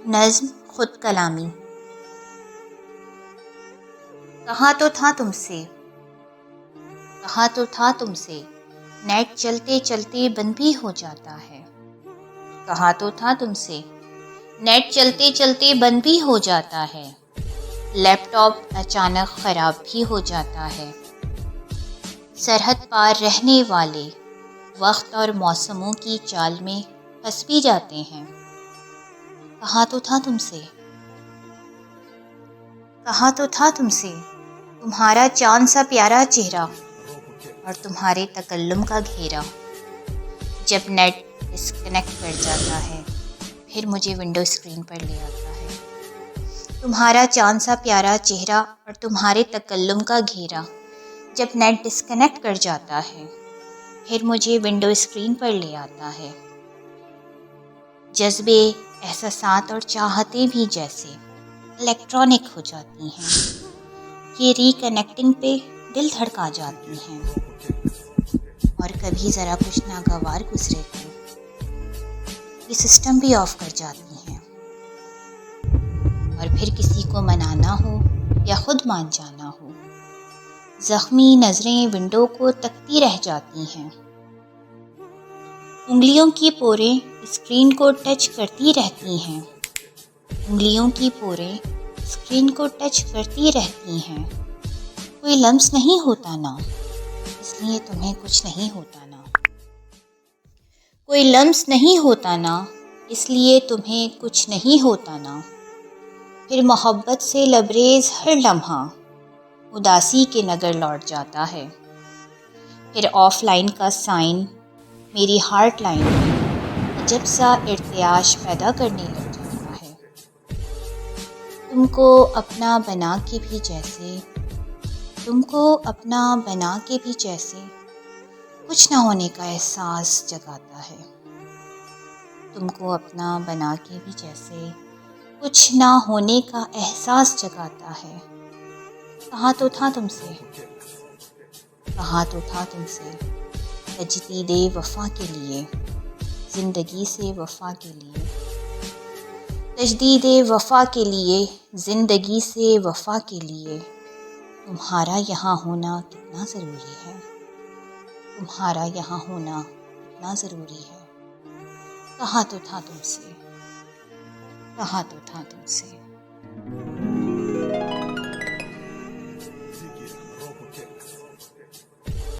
نظم خود کلامی۔ کہا تو تھا تم سے، کہا تو تھا تم سے، نیٹ چلتے چلتے بند بھی ہو جاتا ہے۔ کہا تو تھا تم سے، نیٹ چلتے چلتے بند بھی ہو جاتا ہے۔ لیپ ٹاپ اچانک خراب بھی ہو جاتا ہے۔ سرحد پار رہنے والے وقت اور موسموں کی چال میں پھنس بھی جاتے ہیں۔ کہا تو تھا تم سے، کہا تو تھا تم سے، تمہارا چاند سا پیارا چہرہ اور تمہارے تکلم کا گھیرا۔ جب نیٹ ڈسکنیکٹ کر جاتا ہے پھر مجھے ونڈو اسکرین پر لے آتا ہے۔ تمہارا چاند سا پیارا چہرہ اور تمہارے تکلم کا گھیرا۔ جب نیٹ ڈسکنیکٹ کر جاتا ہے پھر مجھے ونڈو اسکرین پر لے آتا ہے۔ جذبے، احساسات اور چاہتیں بھی جیسے الیکٹرانک ہو جاتی ہیں۔ یہ ری کنیکٹنگ پہ دل دھڑکا جاتی ہیں، اور کبھی ذرا کچھ ناگوار گزرے تو یہ سسٹم بھی آف کر جاتی ہیں۔ اور پھر کسی کو منانا ہو یا خود مان جانا ہو، زخمی نظریں ونڈو کو تکتی رہ جاتی ہیں۔ انگلیوں کی پوریں اسکرین کو ٹچ کرتی رہتی ہیں، انگلیوں کی پوریں اسکرین کو ٹچ کرتی رہتی ہیں۔ کوئی لمس نہیں ہوتا نا، اس لیے تمہیں کچھ نہیں ہوتا نا۔ کوئی لمس نہیں ہوتا نا، اس لیے تمہیں کچھ نہیں ہوتا نا۔ پھر محبت سے لبریز ہر لمحہ اداسی کے نگر لوٹ جاتا ہے۔ پھر آف لائن کا سائن میری ہارٹ لائن میں عجب سا ارتعاش پیدا کرنے لگ جاتا ہے۔ تم کو اپنا بنا کے بھی جیسے، تم کو اپنا بنا کے بھی جیسے کچھ نہ ہونے کا احساس جگاتا ہے۔ تم کو اپنا بنا کے بھی جیسے کچھ نہ ہونے کا احساس جگاتا ہے۔ کہا تو تھا تم سے، کہا تو تھا تم سے، تجدید وفا کے لیے، زندگی سے وفا کے لیے، تجدید وفا کے لیے، زندگی سے وفا کے لیے تمہارا یہاں ہونا کتنا ضروری ہے، تمہارا یہاں ہونا کتنا ضروری ہے۔ کہا تو تھا تم سے، کہا تو تھا تم سے۔